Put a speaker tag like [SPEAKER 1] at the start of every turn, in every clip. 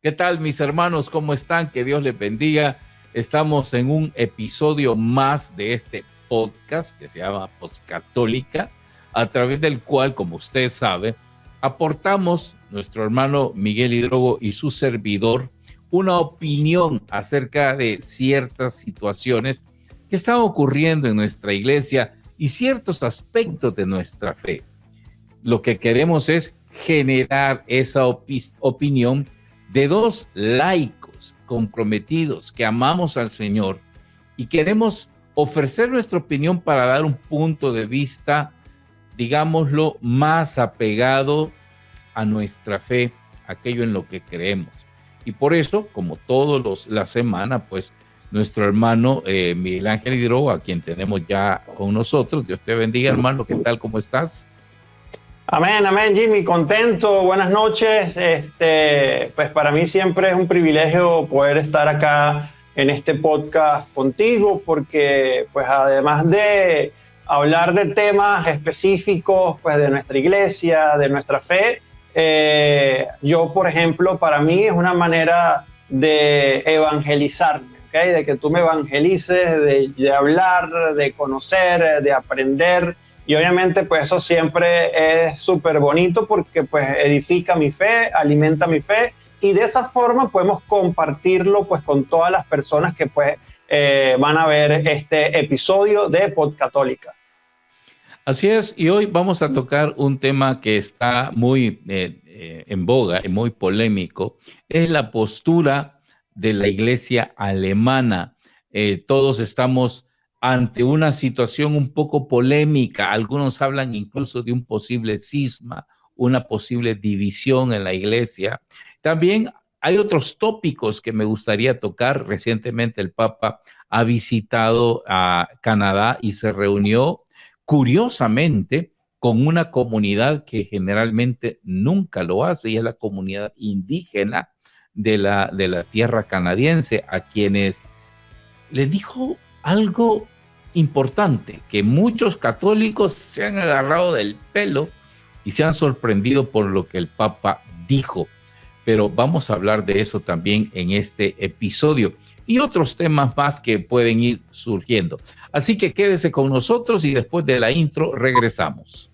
[SPEAKER 1] ¿Qué tal, mis hermanos? ¿Cómo están? Que Dios les bendiga. Estamos en un episodio más de este podcast que se llama Postcatólica, a través del cual, como usted sabe, aportamos nuestro hermano Miguel Hidrogo y su servidor una opinión acerca de ciertas situaciones que están ocurriendo en nuestra iglesia y ciertos aspectos de nuestra fe. Lo que queremos es generar esa opinión de dos laicos comprometidos que amamos al Señor y queremos ofrecer nuestra opinión para dar un punto de vista, digámoslo, más apegado a nuestra fe, aquello en lo que creemos. Y por eso, como todos la semana, pues nuestro hermano Miguel Ángel Hidrogo, a quien tenemos ya con nosotros. Dios te bendiga, hermano. ¿Qué tal? ¿Cómo estás?
[SPEAKER 2] Amén, amén, Jimmy, contento, buenas noches. Pues para mí siempre es un privilegio poder estar acá en este podcast contigo, porque pues además de hablar de temas específicos pues de nuestra iglesia, de nuestra fe, yo, por ejemplo, para mí es una manera de evangelizarme, ¿okay? De que tú me evangelices, de hablar, de conocer, de aprender. Y obviamente pues eso siempre es súper bonito porque pues edifica mi fe, alimenta mi fe, y de esa forma podemos compartirlo pues con todas las personas que pues van a ver este episodio de Podcatólica.
[SPEAKER 1] Así es, y hoy vamos a tocar un tema que está muy en boga y muy polémico. Es la postura de la iglesia alemana. Todos estamos ante una situación un poco polémica. Algunos hablan incluso de un posible cisma, una posible división en la iglesia. También hay otros tópicos que me gustaría tocar. Recientemente el Papa ha visitado a Canadá y se reunió, curiosamente, con una comunidad que generalmente nunca lo hace, y es la comunidad indígena de la tierra canadiense, a quienes les dijo algo importante, que muchos católicos se han agarrado del pelo y se han sorprendido por lo que el Papa dijo. Pero vamos a hablar de eso también en este episodio y otros temas más que pueden ir surgiendo. Así que quédese con nosotros y después de la intro regresamos.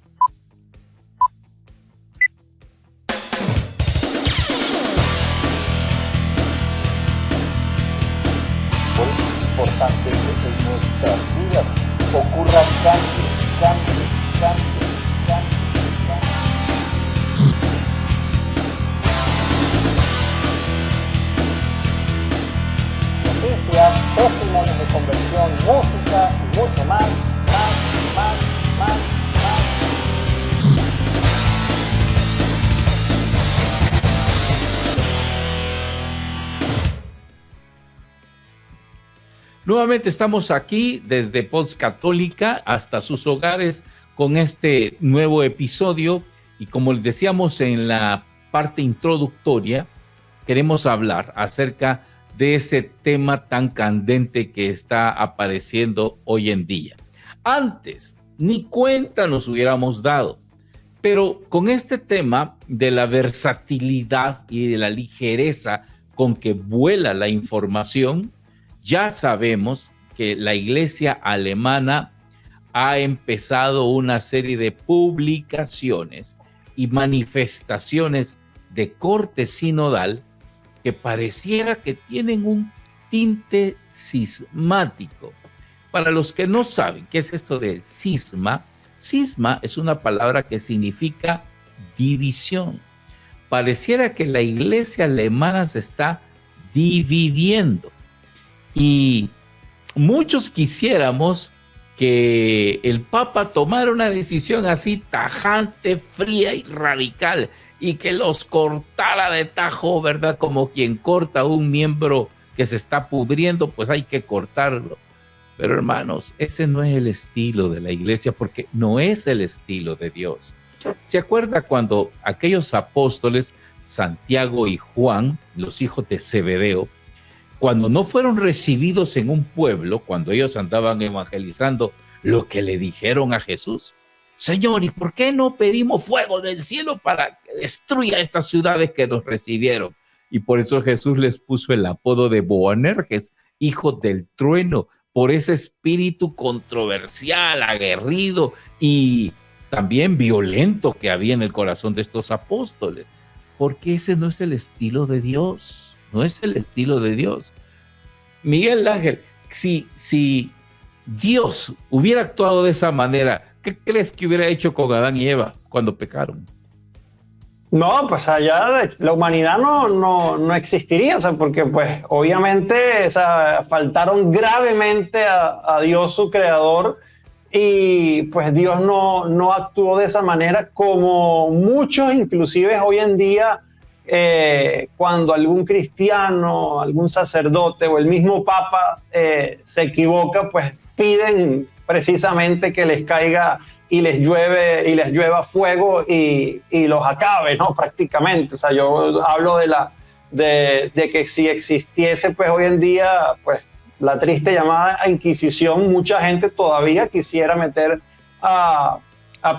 [SPEAKER 3] Importante que en nuestras vidas ocurran cambios. Noticias, testimonios de conversión, música y mucho más.
[SPEAKER 1] Nuevamente estamos aquí desde Postcatólica hasta sus hogares con este nuevo episodio, y como les decíamos en la parte introductoria, queremos hablar acerca de ese tema tan candente que está apareciendo hoy en día. Antes ni cuenta nos hubiéramos dado, pero con este tema de la versatilidad y de la ligereza con que vuela la información, ya sabemos que la iglesia alemana ha empezado una serie de publicaciones y manifestaciones de corte sinodal que pareciera que tienen un tinte cismático. Para los que no saben qué es esto de cisma, cisma es una palabra que significa división. Pareciera que la iglesia alemana se está dividiendo. Y muchos quisiéramos que el Papa tomara una decisión así tajante, fría y radical, y que los cortara de tajo, ¿verdad? Como quien corta un miembro que se está pudriendo, pues hay que cortarlo. Pero hermanos, ese no es el estilo de la iglesia, porque no es el estilo de Dios. ¿Se acuerda cuando aquellos apóstoles, Santiago y Juan, los hijos de Zebedeo, cuando no fueron recibidos en un pueblo, cuando ellos andaban evangelizando, lo que le dijeron a Jesús? Señor, ¿y por qué no pedimos fuego del cielo para que destruya estas ciudades que nos recibieron? Y por eso Jesús les puso el apodo de Boanerges, hijo del trueno, por ese espíritu controversial, aguerrido y también violento que había en el corazón de estos apóstoles. Porque ese no es el estilo de Dios, no es el estilo de Dios. Miguel Ángel, si Dios hubiera actuado de esa manera, ¿qué crees que hubiera hecho con Adán y Eva cuando pecaron?
[SPEAKER 2] No, pues allá la humanidad no existiría, o sea, porque pues obviamente faltaron gravemente a Dios su creador y pues Dios no actuó de esa manera como muchos, inclusive hoy en día, cuando algún cristiano, algún sacerdote o el mismo Papa se equivoca, pues piden precisamente que les caiga y les llueva fuego y los acabe, ¿no? Prácticamente. O sea, yo hablo de que si existiese, pues hoy en día, pues la triste llamada Inquisición, mucha gente todavía quisiera meter a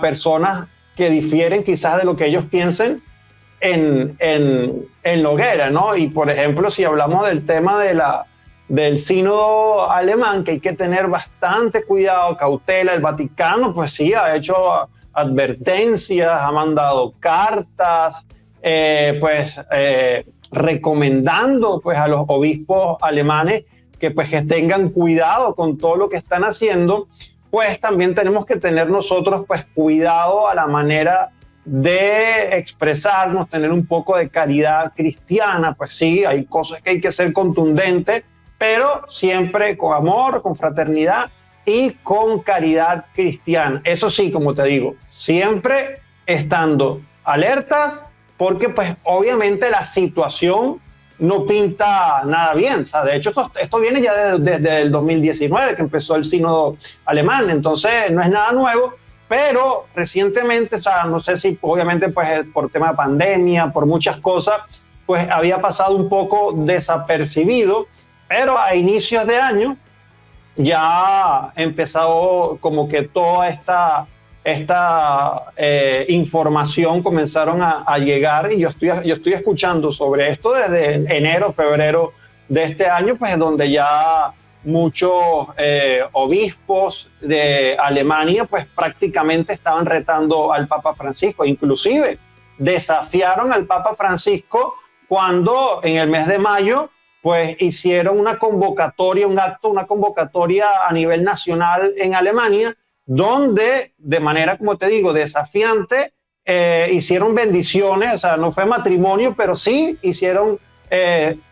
[SPEAKER 2] personas que difieren quizás de lo que ellos piensen en la hoguera, ¿no? Y por ejemplo, si hablamos del tema del sínodo alemán, que hay que tener bastante cuidado, cautela. El Vaticano, pues sí, ha hecho advertencias, ha mandado cartas, recomendando pues a los obispos alemanes que tengan cuidado con todo lo que están haciendo. Pues también tenemos que tener nosotros pues cuidado a la manera de expresarnos, tener un poco de caridad cristiana. Pues sí, hay cosas que hay que ser contundentes, pero siempre con amor, con fraternidad y con caridad cristiana. Eso sí, como te digo, siempre estando alertas, porque pues obviamente la situación no pinta nada bien. O sea, de hecho, esto viene ya desde el 2019, que empezó el sínodo alemán, entonces no es nada nuevo, pero recientemente, o sea, no sé si obviamente pues por tema de pandemia, por muchas cosas, pues había pasado un poco desapercibido. Pero a inicios de año ya ha empezado como que toda esta información comenzaron a llegar, y yo estoy escuchando sobre esto desde enero, febrero de este año, pues donde ya muchos obispos de Alemania pues prácticamente estaban retando al Papa Francisco, inclusive desafiaron al Papa Francisco cuando en el mes de mayo pues hicieron una convocatoria a nivel nacional en Alemania, donde de manera, como te digo, desafiante, hicieron bendiciones. O sea, no fue matrimonio, pero sí hicieron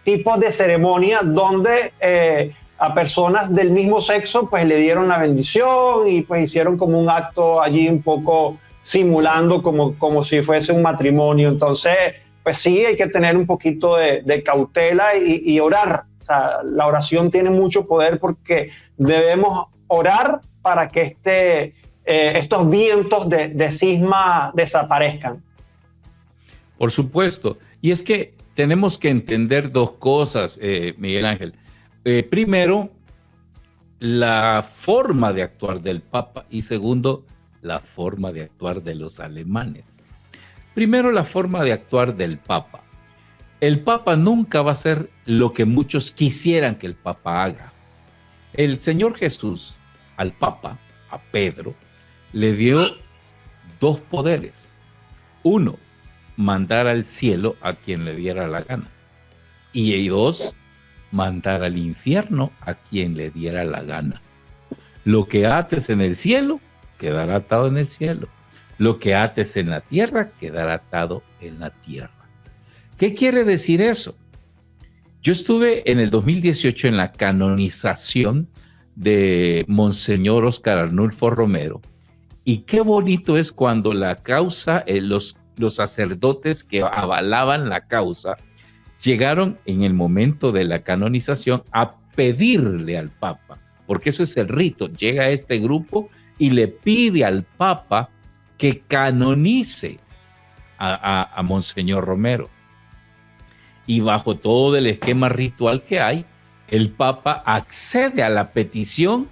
[SPEAKER 2] tipos de ceremonias donde a personas del mismo sexo pues le dieron la bendición y pues hicieron como un acto allí un poco simulando como si fuese un matrimonio. Entonces, pues sí, hay que tener un poquito de cautela y orar. O sea, la oración tiene mucho poder, porque debemos orar para que estos vientos de cisma desaparezcan.
[SPEAKER 1] Por supuesto. Y es que tenemos que entender dos cosas, Miguel Ángel. Primero, la forma de actuar del Papa, y segundo, la forma de actuar de los alemanes. Primero, la forma de actuar del Papa. El Papa nunca va a hacer lo que muchos quisieran que el Papa haga. El Señor Jesús al Papa, a Pedro, le dio dos poderes. Uno, mandar al cielo a quien le diera la gana. Y dos, mandar al infierno a quien le diera la gana. Lo que ates en el cielo, quedará atado en el cielo. Lo que ates en la tierra, quedará atado en la tierra. ¿Qué quiere decir eso? Yo estuve en el 2018 en la canonización de Monseñor Óscar Arnulfo Romero, y qué bonito es cuando la causa, los sacerdotes que avalaban la causa, llegaron en el momento de la canonización a pedirle al Papa, porque eso es el rito. Llega este grupo y le pide al Papa que canonice a Monseñor Romero. Y bajo todo el esquema ritual que hay, el Papa accede a la petición,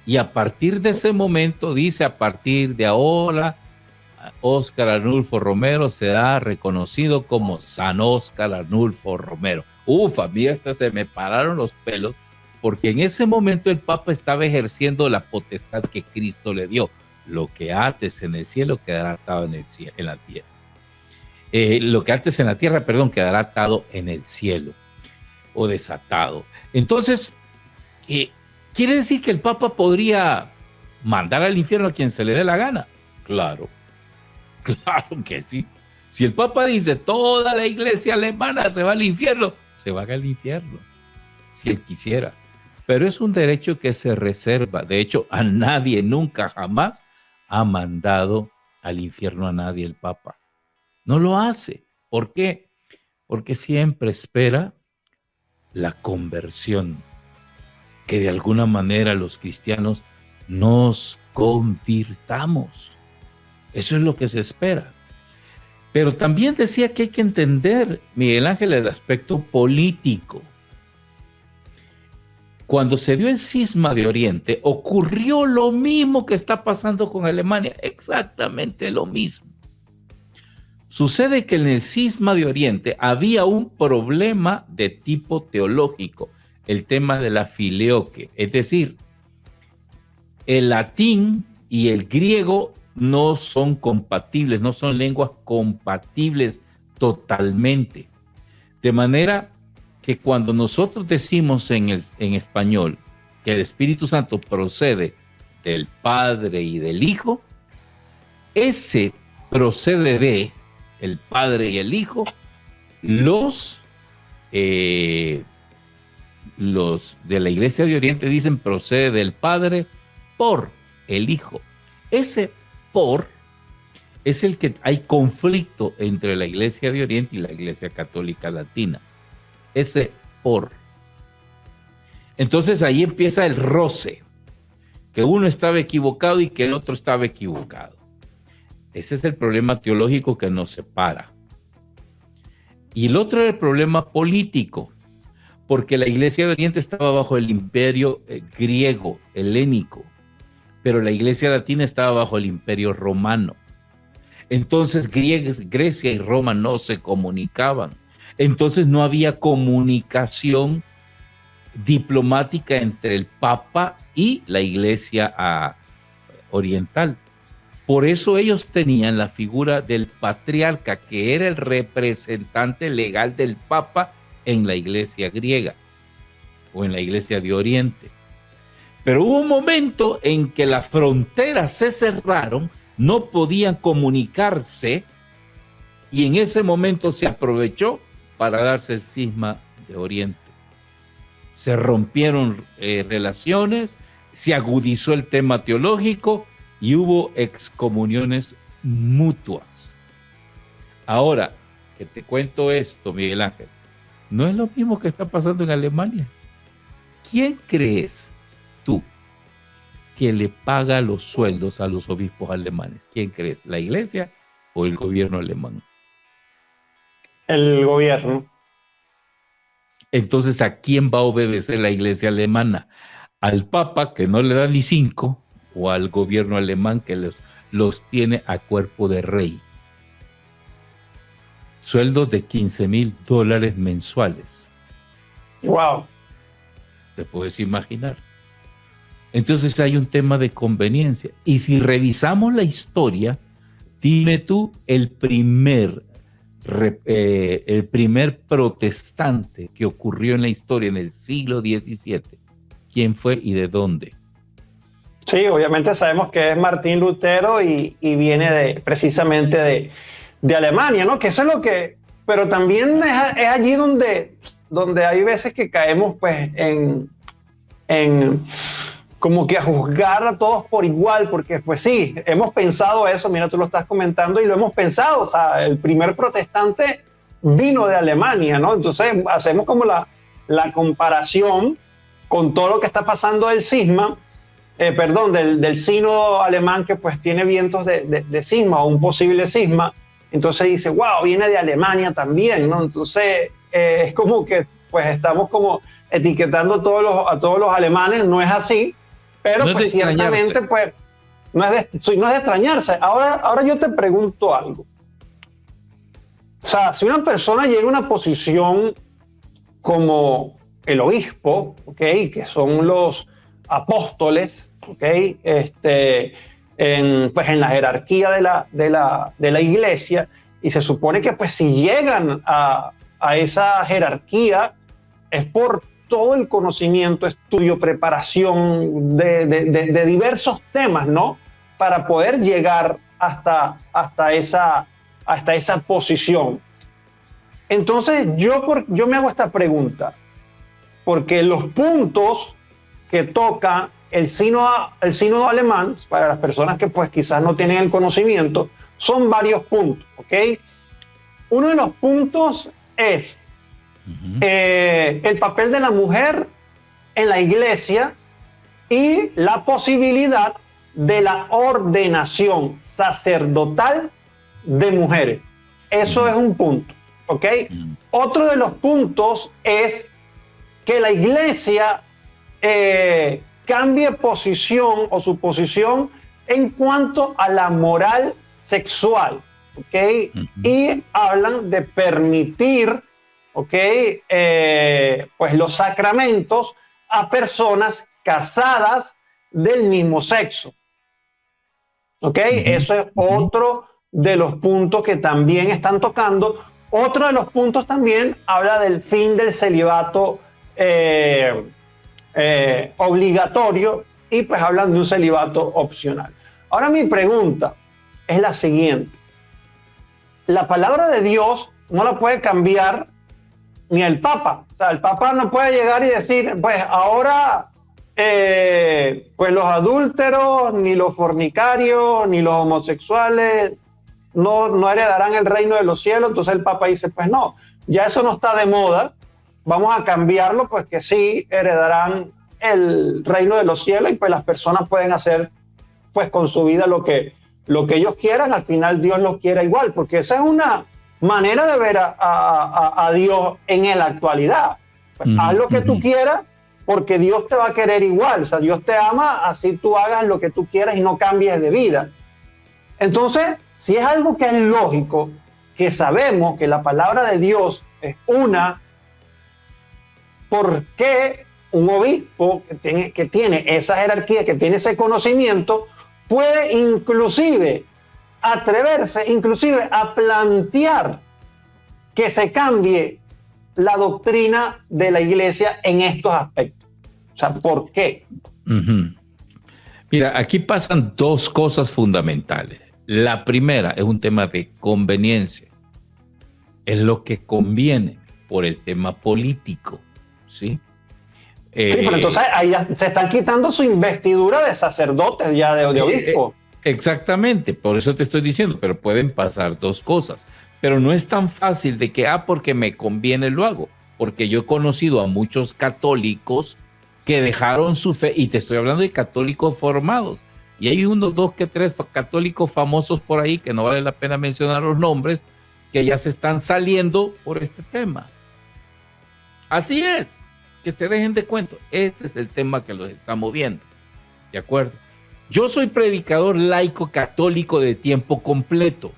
[SPEAKER 1] y a partir de ese momento dice: a partir de ahora Óscar Arnulfo Romero será reconocido como San Óscar Arnulfo Romero. Uf, a mí hasta se me pararon los pelos, porque en ese momento el Papa estaba ejerciendo la potestad que Cristo le dio. Lo que ates en el cielo quedará atado en la tierra. Lo que ates en la tierra, perdón, quedará atado en el cielo o desatado. Entonces, ¿quiere decir que el Papa podría mandar al infierno a quien se le dé la gana? Claro que sí. Si el Papa dice toda la iglesia alemana se va al infierno, se va al infierno, si él quisiera. Pero es un derecho que se reserva. De hecho, a nadie, nunca, jamás ha mandado al infierno a nadie el Papa. No lo hace. ¿Por qué? Porque siempre espera la conversión, que de alguna manera los cristianos nos convirtamos. Eso es lo que se espera. Pero también decía que hay que entender, Miguel Ángel, el aspecto político. Cuando se dio el cisma de Oriente, ocurrió lo mismo que está pasando con Alemania, exactamente lo mismo. Sucede que en el cisma de Oriente había un problema de tipo teológico, el tema de la filioque, es decir, el latín y el griego no son compatibles, no son lenguas compatibles totalmente. De manera que cuando nosotros decimos en español que el Espíritu Santo procede del Padre y del Hijo, ese procede de el Padre y el Hijo, los de la Iglesia de Oriente dicen procede del Padre por el Hijo. Ese por es el que hay conflicto entre la Iglesia de Oriente y la Iglesia Católica Latina. Ese por. Entonces ahí empieza el roce, que uno estaba equivocado y que el otro estaba equivocado. Ese es el problema teológico que nos separa. Y el otro era el problema político, porque la Iglesia de Oriente estaba bajo el imperio griego, helénico, pero la Iglesia Latina estaba bajo el imperio romano. Entonces Grecia y Roma no se comunicaban. Entonces no había comunicación diplomática entre el Papa y la Iglesia oriental. Por eso ellos tenían la figura del patriarca, que era el representante legal del Papa en la Iglesia griega o en la Iglesia de Oriente. Pero hubo un momento en que las fronteras se cerraron, no podían comunicarse, y en ese momento se aprovechó para darse el cisma de Oriente. Se rompieron relaciones, se agudizó el tema teológico y hubo excomuniones mutuas. Ahora, que te cuento esto, Miguel Ángel, no es lo mismo que está pasando en Alemania. ¿Quién crees tú que le paga los sueldos a los obispos alemanes? ¿Quién crees? ¿La iglesia o el gobierno alemán?
[SPEAKER 2] El gobierno.
[SPEAKER 1] Entonces, ¿a quién va a obedecer la iglesia alemana? ¿Al Papa, que no le da ni 5, o al gobierno alemán, que los tiene a cuerpo de rey? Sueldos de $15,000 mensuales.
[SPEAKER 2] Wow.
[SPEAKER 1] ¿Te puedes imaginar? Entonces hay un tema de conveniencia. Y si revisamos la historia, dime tú el primer protestante que ocurrió en la historia en el siglo XVII. ¿Quién fue y de dónde?
[SPEAKER 2] Sí, obviamente sabemos que es Martín Lutero y viene precisamente de Alemania, ¿no? Que eso es lo que... Pero también es allí donde hay veces que caemos pues en como que a juzgar a todos por igual, porque pues sí, hemos pensado eso, mira, tú lo estás comentando y lo hemos pensado, o sea, el primer protestante vino de Alemania, ¿no? Entonces hacemos como la comparación con todo lo que está pasando del cisma, del sínodo alemán, que pues tiene vientos de cisma o un posible cisma. Entonces dice, wow, viene de Alemania también, ¿no? Entonces es como que pues estamos como etiquetando a todos los alemanes, no es así, pero no pues ciertamente pues no es de extrañarse. Ahora yo te pregunto algo. O sea, si una persona llega a una posición como el obispo, ¿okay? Que son los apóstoles, ¿okay? Pues en la jerarquía de la iglesia, y se supone que pues si llegan a esa jerarquía es por todo el conocimiento, estudio, preparación de diversos temas, ¿no? Para poder llegar hasta esa posición. Entonces yo me hago esta pregunta, porque los puntos que toca el sínodo alemán, para las personas que pues quizás no tienen el conocimiento, son varios puntos, ¿ok? Uno de los puntos es el papel de la mujer en la iglesia y la posibilidad de la ordenación sacerdotal de mujeres. Eso es un punto, ¿ok? Otro de los puntos es que la iglesia cambie posición o su posición en cuanto a la moral sexual, ¿ok? Y hablan de permitir, ¿ok? Pues los sacramentos a personas casadas del mismo sexo, ¿ok? Eso es otro de los puntos que también están tocando. Otro de los puntos también habla del fin del celibato obligatorio, y pues hablan de un celibato opcional. Ahora mi pregunta es la siguiente. La palabra de Dios no la puede cambiar ni el Papa. O sea, el Papa no puede llegar y decir, pues ahora pues los adúlteros, ni los fornicarios, ni los homosexuales no heredarán el reino de los cielos. Entonces el Papa dice, pues no, ya eso no está de moda, vamos a cambiarlo, pues que sí heredarán el reino de los cielos, y pues las personas pueden hacer pues con su vida lo que ellos quieran. Al final Dios los quiera igual, porque esa es una manera de ver a Dios en la actualidad. Pues haz lo que tú quieras, porque Dios te va a querer igual. O sea, Dios te ama, así tú hagas lo que tú quieras y no cambies de vida. Entonces, si es algo que es lógico, que sabemos que la palabra de Dios es una, ¿por qué un obispo que tiene esa jerarquía, que tiene ese conocimiento, puede inclusive atreverse, inclusive a plantear que se cambie la doctrina de la iglesia en estos aspectos? O sea, ¿por qué?
[SPEAKER 1] Mira, aquí pasan dos cosas fundamentales. La primera es un tema de conveniencia. Es lo que conviene por el tema político, ¿sí?
[SPEAKER 2] Sí, pero entonces ahí ya se están quitando su investidura de sacerdotes, ya de obispo.
[SPEAKER 1] Exactamente, por eso te estoy diciendo, pero pueden pasar dos cosas. Pero no es tan fácil de que, porque me conviene lo hago. Porque yo he conocido a muchos católicos que dejaron su fe, y te estoy hablando de católicos formados. Y hay unos, dos, que tres católicos famosos por ahí, que no vale la pena mencionar los nombres, que ya se están saliendo por este tema. Así es. Que se dejen de cuento. Este es el tema que los está moviendo. ¿De acuerdo? Yo soy predicador laico católico de tiempo completo.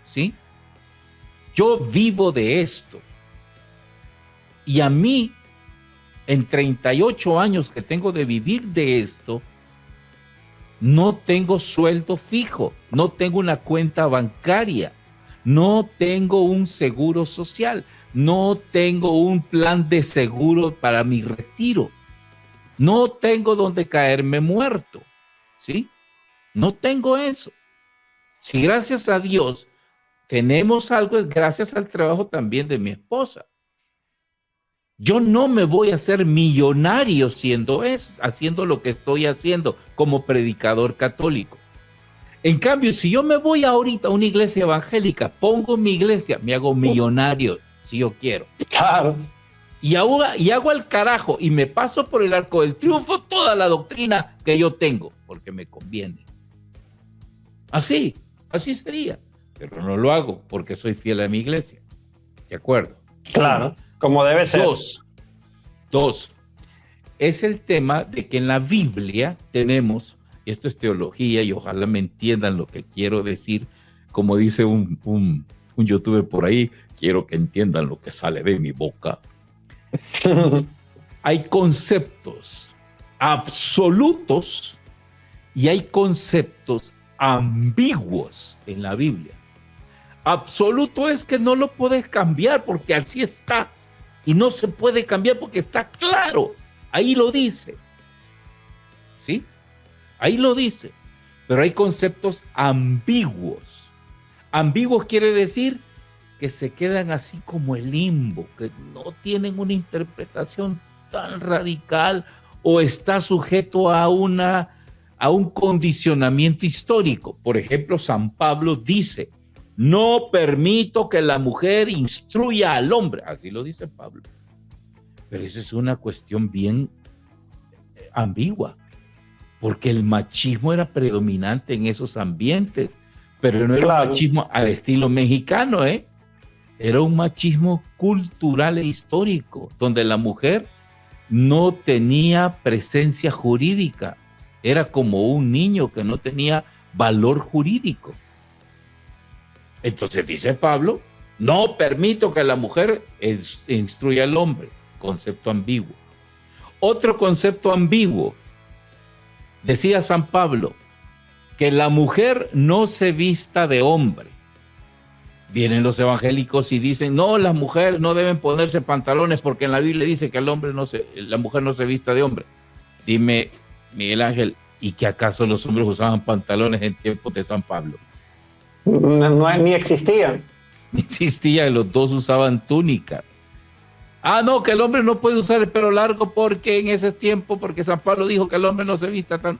[SPEAKER 1] ¿Sí? Yo vivo de esto. Y a mí, en 38 años que tengo de vivir de esto, no tengo sueldo fijo, no tengo una cuenta bancaria, no tengo un seguro social, no tengo un plan de seguro para mi retiro, no tengo donde caerme muerto, ¿sí? No tengo eso. Si gracias a Dios tenemos algo, es gracias al trabajo también de mi esposa. Yo no me voy a hacer millonario haciendo lo que estoy haciendo como predicador católico. En cambio, si yo me voy ahorita a una iglesia evangélica, pongo mi iglesia, me hago millonario si yo quiero.
[SPEAKER 2] Claro.
[SPEAKER 1] Y hago al carajo y me paso por el arco del triunfo toda la doctrina que yo tengo, porque me conviene. Así sería. Pero no lo hago porque soy fiel a mi iglesia. ¿De acuerdo?
[SPEAKER 2] Claro. Como debe ser.
[SPEAKER 1] Dos, es el tema de que en la Biblia tenemos y esto es teología y ojalá me entiendan lo que quiero decir, como dice un youtuber por ahí, quiero que entiendan lo que sale de mi boca. Hay conceptos absolutos y hay conceptos ambiguos en la Biblia. Absoluto es que no lo puedes cambiar porque así está y no se puede cambiar porque está claro. Ahí lo dice. ¿Sí? Ahí lo dice. Pero hay conceptos ambiguos. Ambiguos quiere decir que se quedan así como el limbo, que no tienen una interpretación tan radical o está sujeto a un condicionamiento histórico. Por ejemplo, San Pablo dice, no permito que la mujer instruya al hombre. Así lo dice Pablo. Pero esa es una cuestión bien ambigua, porque el machismo era predominante en esos ambientes, pero no era un machismo al estilo mexicano, Era un machismo cultural e histórico, donde la mujer no tenía presencia jurídica. Era como un niño que no tenía valor jurídico. Entonces dice Pablo, no permito que la mujer instruya al hombre. Concepto ambiguo. Otro concepto ambiguo. Decía San Pablo, que la mujer no se vista de hombre. Vienen los evangélicos y dicen, no, las mujeres no deben ponerse pantalones porque en la Biblia dice que la mujer no se vista de hombre. Dime, Miguel Ángel, ¿y que acaso los hombres usaban pantalones en tiempos de San Pablo?
[SPEAKER 2] Ni existían.
[SPEAKER 1] Ni existían, los dos usaban túnicas. Ah, no, que el hombre no puede usar el pelo largo porque en ese tiempo, porque San Pablo dijo que el hombre no se vista tan...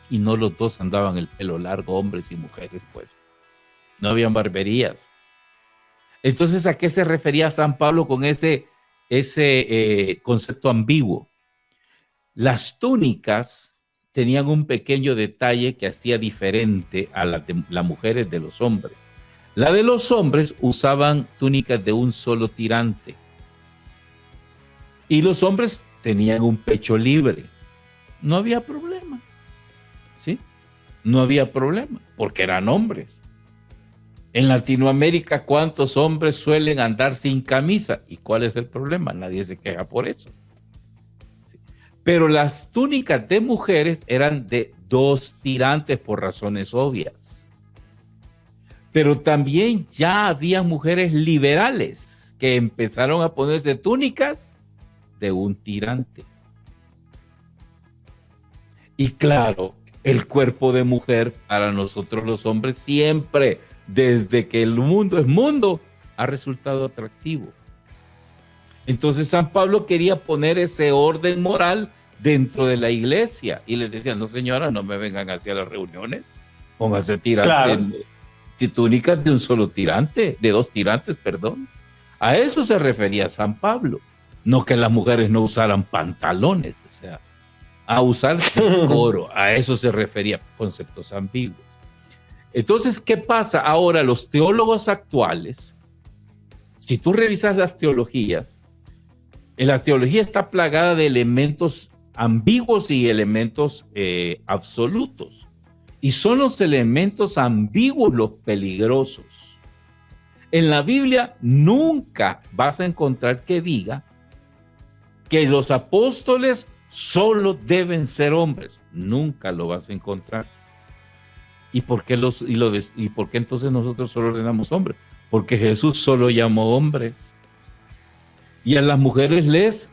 [SPEAKER 1] Y no los dos andaban el pelo largo, hombres y mujeres, pues. No habían barberías. Entonces, ¿a qué se refería San Pablo con ese concepto ambiguo? Las túnicas tenían un pequeño detalle que hacía diferente a las mujeres de los hombres. La de los hombres usaban túnicas de un solo tirante. Y los hombres tenían un pecho libre. No había problema. ¿Sí? No había problema, porque eran hombres. En Latinoamérica, ¿cuántos hombres suelen andar sin camisa? ¿Y cuál es el problema? Nadie se queja por eso. ¿Sí? Pero las túnicas de mujeres eran de 2 tirantes por razones obvias. Pero también ya había mujeres liberales que empezaron a ponerse túnicas de 1 tirante. Y claro, el cuerpo de mujer para nosotros los hombres siempre, desde que el mundo es mundo, ha resultado atractivo. Entonces San Pablo quería poner ese orden moral dentro de la iglesia y les decía, no señora, no me vengan hacia las reuniones, pónganse tirantes, túnicas de un solo tirante, de 2 tirantes, perdón. A eso se refería San Pablo, no que las mujeres no usaran pantalones, o sea, a usar decoro, a eso se refería, conceptos ambiguos. Entonces, ¿qué pasa? Ahora los teólogos actuales, si tú revisas las teologías, la teología está plagada de elementos ambiguos y elementos absolutos. Y son los elementos ambiguos los peligrosos. En la Biblia nunca vas a encontrar que diga que los apóstoles solo deben ser hombres. Nunca lo vas a encontrar. ¿Y por qué entonces nosotros solo ordenamos hombres? Porque Jesús solo llamó hombres. Y a las mujeres les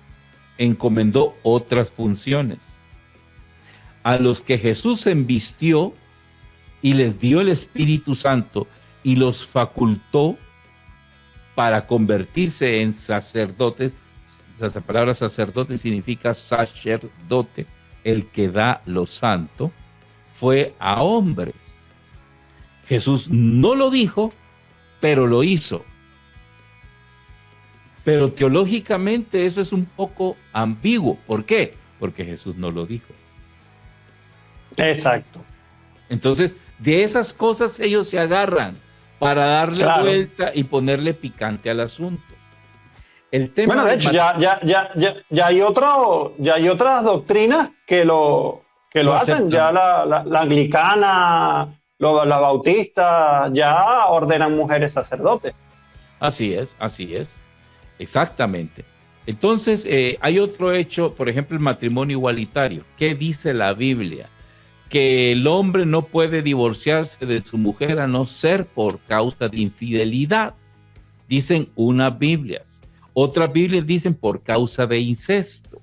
[SPEAKER 1] encomendó otras funciones. A los que Jesús envistió y les dio el Espíritu Santo y los facultó para convertirse en sacerdotes. Esa palabra sacerdote significa sacerdote, el que da lo santo, fue a hombres. Jesús no lo dijo, pero lo hizo. Pero teológicamente eso es un poco ambiguo. ¿Por qué? Porque Jesús no lo dijo.
[SPEAKER 2] Exacto.
[SPEAKER 1] Entonces, de esas cosas ellos se agarran para darle vuelta y ponerle picante al asunto. El tema
[SPEAKER 2] bueno, de hecho, ya hay otras doctrinas que lo que lo hacen. Ya la anglicana, las bautistas ya ordenan mujeres sacerdotes.
[SPEAKER 1] Así es, exactamente. Entonces, hay otro hecho, por ejemplo, el matrimonio igualitario. ¿Qué dice la Biblia? Que el hombre no puede divorciarse de su mujer a no ser por causa de infidelidad. Dicen unas Biblias. Otras Biblias dicen por causa de incesto.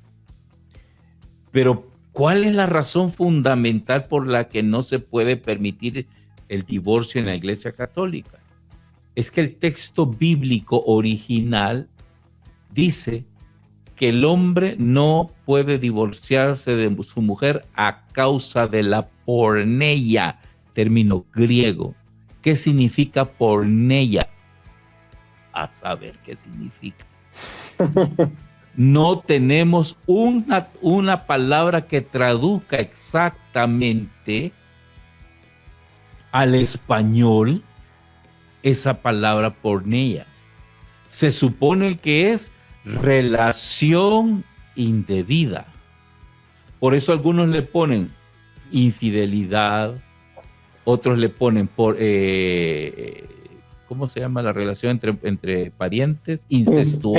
[SPEAKER 1] Pero, ¿cuál es la razón fundamental por la que no se puede permitir el divorcio en la Iglesia Católica? Es que el texto bíblico original dice que el hombre no puede divorciarse de su mujer a causa de la porneia, término griego. ¿Qué significa porneia? A saber qué significa. No tenemos una palabra que traduzca exactamente al español esa palabra porneia. Se supone que es relación indebida. Por eso algunos le ponen infidelidad, otros le ponen por ¿cómo se llama la relación entre parientes? Incesto,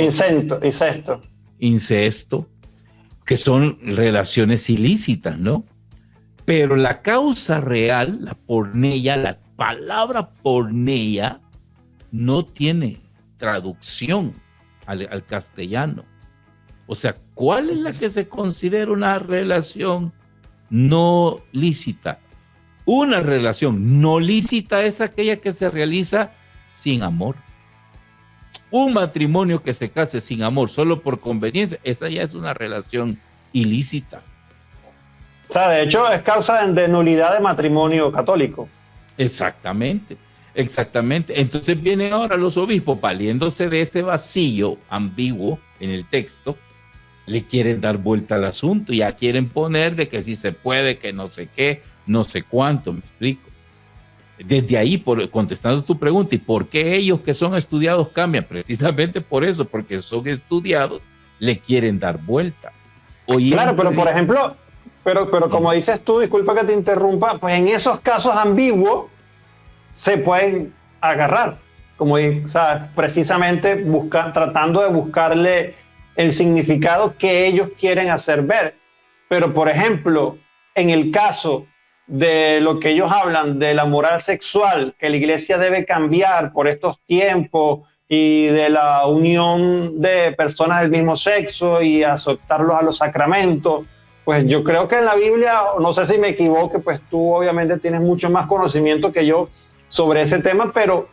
[SPEAKER 1] que son relaciones ilícitas, ¿no? Pero la causa real, la porneia, la palabra porneia no tiene traducción al castellano. O sea, ¿cuál es la que se considera una relación no lícita? Una relación no lícita es aquella que se realiza sin amor. Un matrimonio que se case sin amor solo por conveniencia, esa ya es una relación ilícita.
[SPEAKER 2] O sea, de hecho es causa de nulidad de matrimonio católico.
[SPEAKER 1] Exactamente. Entonces vienen ahora los obispos valiéndose de ese vacío ambiguo en el texto, le quieren dar vuelta al asunto, ya quieren poner de que sí se puede, que no sé qué, no sé cuánto, me explico. Desde ahí, contestando tu pregunta, ¿y por qué ellos que son estudiados cambian? Precisamente por eso, porque son estudiados, le quieren dar vuelta.
[SPEAKER 2] Claro, pero por ejemplo, pero como dices tú, disculpa que te interrumpa, pues en esos casos ambiguos se pueden agarrar, como o sea, precisamente tratando de buscarle el significado que ellos quieren hacer ver. Pero, por ejemplo, en el caso de lo que ellos hablan de la moral sexual, que la iglesia debe cambiar por estos tiempos y de la unión de personas del mismo sexo y aceptarlos a los sacramentos, pues yo creo que en la Biblia, no sé si me equivoque, pues tú obviamente tienes mucho más conocimiento que yo sobre ese tema, pero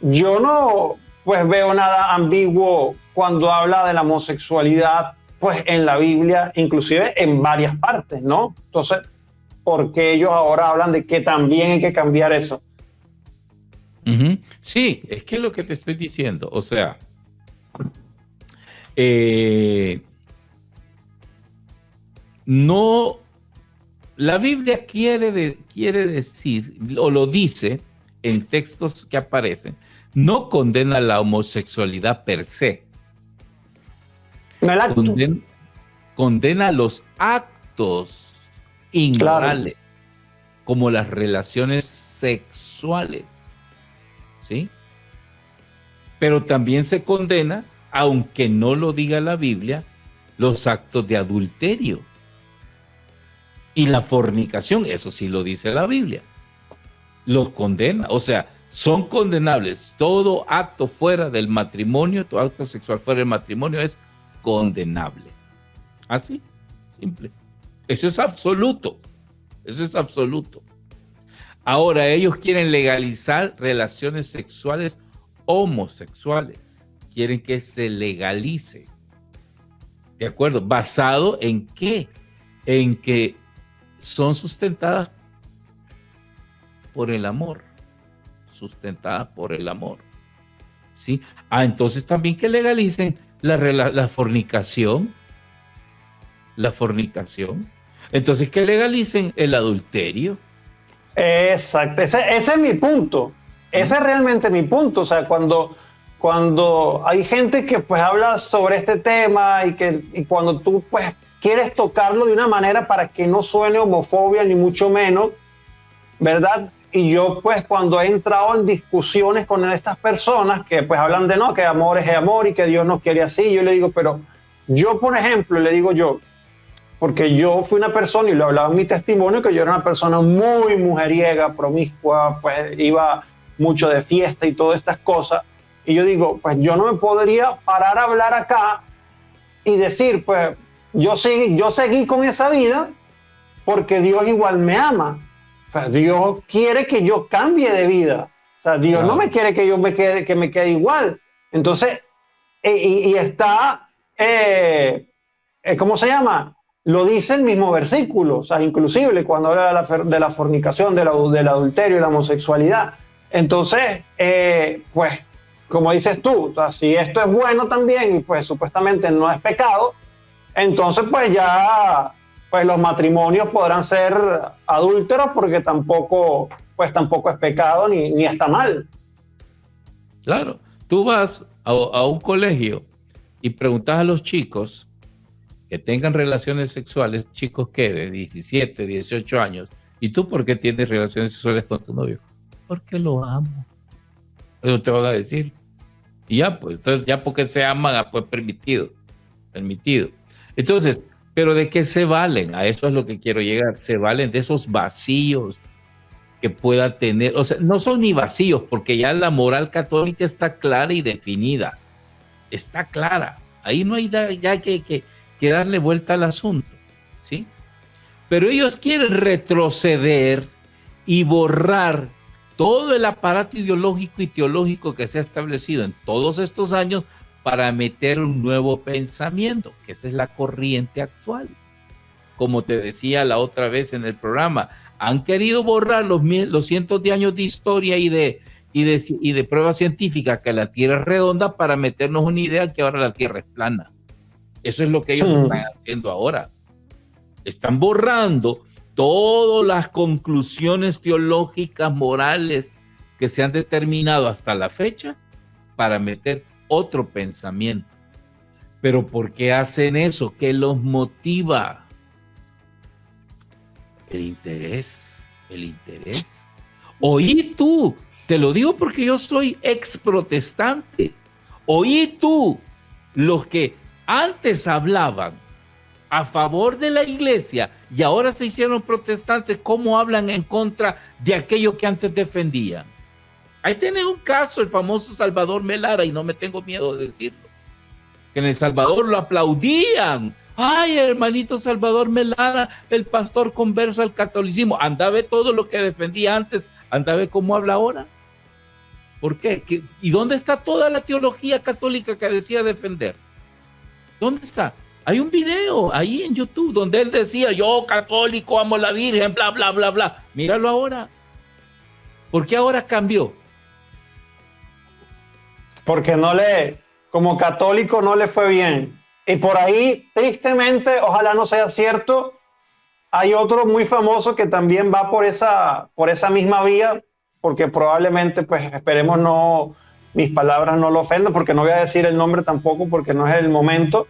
[SPEAKER 2] yo no pues veo nada ambiguo cuando habla de la homosexualidad pues en la Biblia, inclusive en varias partes, ¿no? Entonces, ¿por qué ellos ahora hablan de que también hay que cambiar eso?
[SPEAKER 1] Sí, es que es lo que te estoy diciendo, o sea, no, la Biblia quiere decir, o lo dice en textos que aparecen, no condena la homosexualidad per se. Condena los actos inmorales, claro, como las relaciones sexuales, ¿sí? Pero también se condena, aunque no lo diga la Biblia, los actos de adulterio y la fornicación, eso sí lo dice la Biblia. Los condena, o sea, son condenables. Todo acto fuera del matrimonio, todo acto sexual fuera del matrimonio es condenable. Así, simple. Eso es absoluto. Eso es absoluto. Ahora, ellos quieren legalizar relaciones sexuales homosexuales. Quieren que se legalice. ¿De acuerdo? ¿Basado en qué? En que son sustentadas por el amor. Sustentadas por el amor. ¿Sí? Entonces también que legalicen la fornicación. La fornicación. Entonces que legalicen el adulterio.
[SPEAKER 2] Exacto. Ese es mi punto. Ese es realmente mi punto. O sea, cuando hay gente que pues habla sobre este tema y cuando tú pues quieres tocarlo de una manera para que no suene homofobia ni mucho menos, ¿verdad? Y yo pues cuando he entrado en discusiones con estas personas que pues hablan de no, que amor es amor y que Dios nos quiere así, yo le digo, pero yo por ejemplo, le digo yo, porque yo fui una persona, y lo hablaba en mi testimonio, que yo era una persona muy mujeriega, promiscua, pues iba mucho de fiesta y todas estas cosas, y yo digo, pues yo no me podría parar a hablar acá y decir, pues yo seguí con esa vida porque Dios igual me ama. O sea, Dios quiere que yo cambie de vida. O sea, Dios no me quiere que yo me quede igual. Entonces, y está, ¿cómo se llama? Lo dice el mismo versículo. O sea, inclusive cuando habla de la fornicación, del adulterio y la homosexualidad. Entonces, pues, como dices tú, o sea, si esto es bueno también y pues supuestamente no es pecado, entonces pues ya pues los matrimonios podrán ser adúlteros porque tampoco es pecado ni está mal.
[SPEAKER 1] Claro, tú vas a un colegio y preguntas a los chicos que tengan relaciones sexuales, chicos que de 17, 18 años, ¿y tú por qué tienes relaciones sexuales con tu novio? Porque lo amo. Eso te van a decir. Y ya, pues, entonces ya porque se aman, pues permitido. Entonces, pero ¿de qué se valen? A eso es lo que quiero llegar. Se valen de esos vacíos que pueda tener. O sea, no son ni vacíos, porque ya la moral católica está clara y definida. Está clara. Ahí no hay ya que darle vuelta al asunto, ¿sí? Pero ellos quieren retroceder y borrar todo el aparato ideológico y teológico que se ha establecido en todos estos años para meter un nuevo pensamiento, que esa es la corriente actual. Como te decía la otra vez en el programa, han querido borrar los cientos de años de historia y de pruebas científicas que la Tierra es redonda para meternos una idea que ahora la Tierra es plana. Eso es lo que ellos están haciendo ahora. Están borrando todas las conclusiones teológicas, morales que se han determinado hasta la fecha para meter otro pensamiento. Pero ¿por qué hacen eso? ¿Qué los motiva? El interés. Oí tú, te lo digo porque yo soy ex protestante. Oí tú, los que antes hablaban a favor de la iglesia y ahora se hicieron protestantes, ¿cómo hablan en contra de aquello que antes defendían? Ahí tenés un caso, el famoso Salvador Melara, y no me tengo miedo de decirlo, que en El Salvador lo aplaudían. Ay, hermanito Salvador Melara, el pastor converso al catolicismo. Anda a ver todo lo que defendía antes, anda a ver cómo habla ahora. ¿Por qué? ¿Y dónde está toda la teología católica que decía defender? ¿Dónde está? Hay un video ahí en YouTube donde él decía, yo católico amo a la Virgen, bla, bla, bla, bla. Míralo ahora. ¿Por qué ahora cambió?
[SPEAKER 2] Porque como católico no le fue bien. Y por ahí, tristemente, ojalá no sea cierto, hay otro muy famoso que también va por esa misma vía, porque probablemente, pues esperemos mis palabras no lo ofendan, porque no voy a decir el nombre tampoco, porque no es el momento,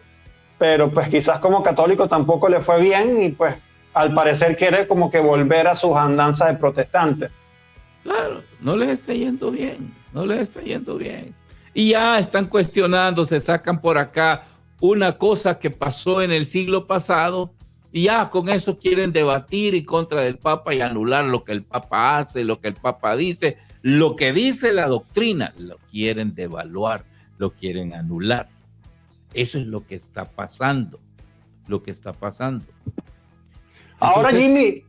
[SPEAKER 2] pero pues quizás como católico tampoco le fue bien y pues al parecer quiere como que volver a sus andanzas de protestante.
[SPEAKER 1] Claro, no les está yendo bien. Y ya están cuestionando, se sacan por acá una cosa que pasó en el siglo pasado y ya con eso quieren debatir en contra del Papa y anular lo que el Papa hace, lo que el Papa dice, lo que dice la doctrina, lo quieren devaluar, lo quieren anular. Eso es lo que está pasando.
[SPEAKER 2] Ahora,
[SPEAKER 1] Entonces,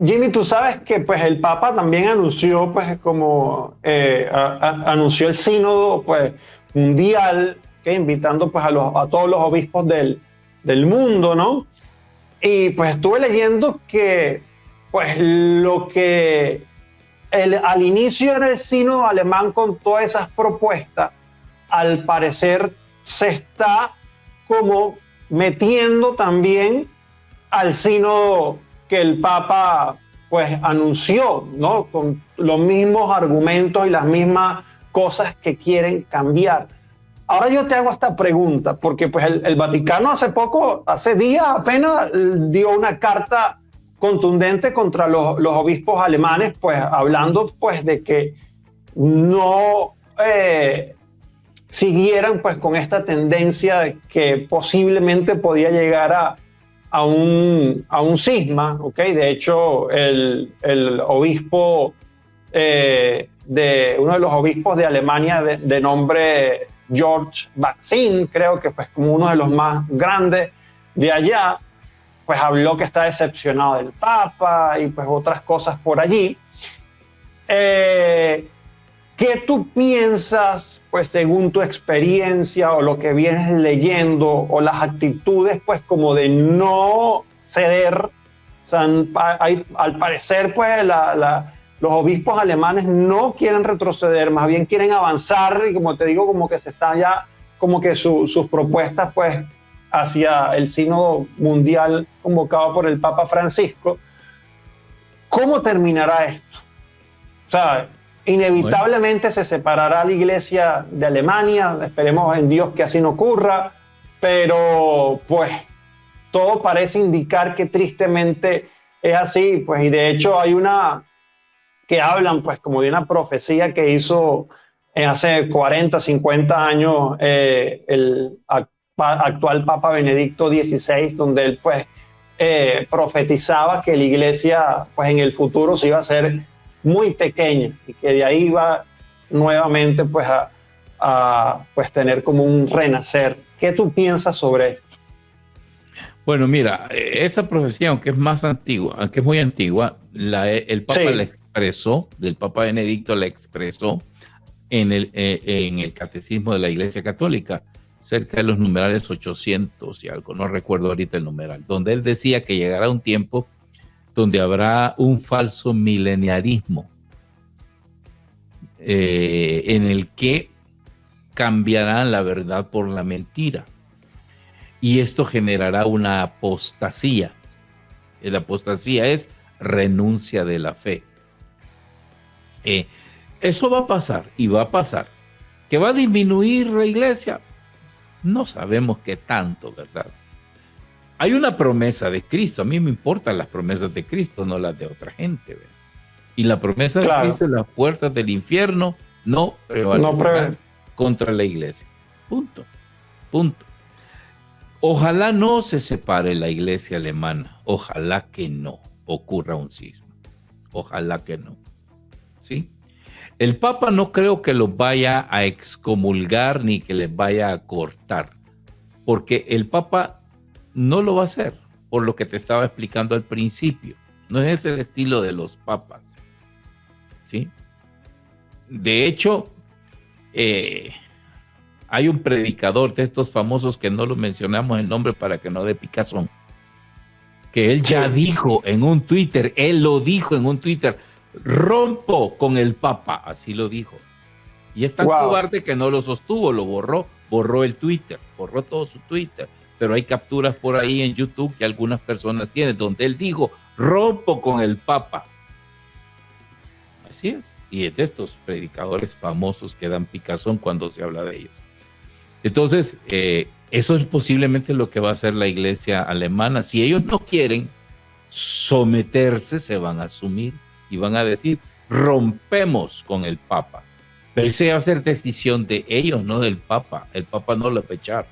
[SPEAKER 2] Jimmy, tú sabes que pues el Papa también anunció, pues como anunció el sínodo pues mundial, que invitando pues a todos los obispos del mundo, ¿no? Y pues estuve leyendo que pues lo que al inicio era el sínodo alemán con todas esas propuestas, al parecer se está como metiendo también al sínodo que el Papa pues anunció, ¿no? Con los mismos argumentos y las mismas cosas que quieren cambiar. ahora yo te hago esta pregunta, porque pues el Vaticano hace días apenas dio una carta contundente contra los obispos alemanes, pues hablando pues de que no siguieran pues con esta tendencia de que posiblemente podía llegar a un cisma, ¿ok? De hecho, el obispo uno de los obispos de Alemania de nombre George Batzin, creo que pues como uno de los más grandes de allá, pues habló que está decepcionado del Papa y pues otras cosas por allí. ¿Qué tú piensas, pues según tu experiencia o lo que vienes leyendo o las actitudes, pues como de no ceder? O sea, al parecer, pues los obispos alemanes no quieren retroceder, más bien quieren avanzar y como te digo, como que se está ya, como que sus propuestas, pues hacia el sínodo mundial convocado por el Papa Francisco. ¿Cómo terminará esto? O sea, inevitablemente se separará la Iglesia de Alemania, esperemos en Dios que así no ocurra, pero pues todo parece indicar que tristemente es así, pues, y de hecho hay una que hablan pues como de una profecía que hizo hace 40, 50 años el actual Papa Benedicto XVI, donde él pues profetizaba que la Iglesia pues en el futuro se iba a hacer muy pequeña y que de ahí iba nuevamente pues a pues tener como un renacer. ¿Qué tú piensas sobre esto?
[SPEAKER 1] Bueno, mira, esa profecía, aunque es más antigua, aunque es muy antigua, el Papa la expresó, el Papa Benedicto la expresó en el Catecismo de la Iglesia Católica, cerca de los numerales 800 y algo, no recuerdo ahorita el numeral, donde él decía que llegará un tiempo donde habrá un falso mileniarismo en el que cambiará la verdad por la mentira. Y esto generará una apostasía. La apostasía es renuncia de la fe. Eso va a pasar y va a pasar. ¿Que va a disminuir la iglesia? No sabemos qué tanto, ¿verdad? Hay una promesa de Cristo. A mí me importan las promesas de Cristo, no las de otra gente, ¿verdad? Y la promesa de Cristo es: las puertas del infierno no prevalecerán contra la iglesia. Punto. Punto. Ojalá no se separe la iglesia alemana. Ojalá que no ocurra un cisma. Ojalá que no. ¿Sí? El Papa no creo que los vaya a excomulgar ni que les vaya a cortar, porque el Papa no lo va a hacer, por lo que te estaba explicando al principio. No es el estilo de los papas. ¿Sí? De hecho, hay un predicador de estos famosos que no lo mencionamos el nombre para que no dé picazón, que él ya dijo en un Twitter, él lo dijo en un Twitter: rompo con el Papa, así lo dijo. Y es tan cobarde que no lo sostuvo, lo borró el Twitter, borró todo su Twitter. Pero hay capturas por ahí en YouTube que algunas personas tienen, donde él dijo: rompo con el Papa. Así es. Y es de estos predicadores famosos que dan picazón cuando se habla de ellos. Entonces, eso es posiblemente lo que va a hacer la iglesia alemana. Si ellos no quieren someterse, se van a asumir y van a decir: rompemos con el Papa. Pero eso va a ser decisión de ellos, no del Papa. El Papa no lo va a echar.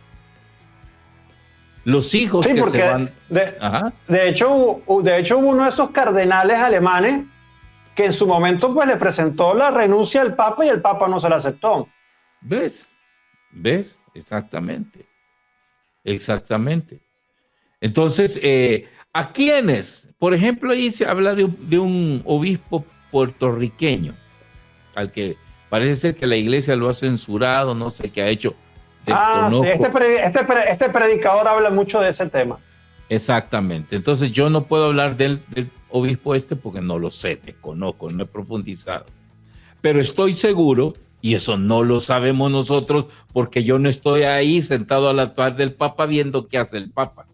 [SPEAKER 1] Los hijos que se van...
[SPEAKER 2] De hecho, hubo uno de esos cardenales alemanes que en su momento pues le presentó la renuncia al Papa y el Papa no se la aceptó.
[SPEAKER 1] ¿Ves? Exactamente. Entonces, ¿a quiénes? Por ejemplo, ahí se habla de un obispo puertorriqueño, al que parece ser que la iglesia lo ha censurado, no sé qué ha hecho.
[SPEAKER 2] Sí, este predicador habla mucho de ese tema.
[SPEAKER 1] Exactamente. Entonces yo no puedo hablar del obispo porque no lo sé, desconozco, no he profundizado. Pero estoy seguro, y eso no lo sabemos nosotros, porque yo no estoy ahí sentado al altar del Papa viendo qué hace el Papa.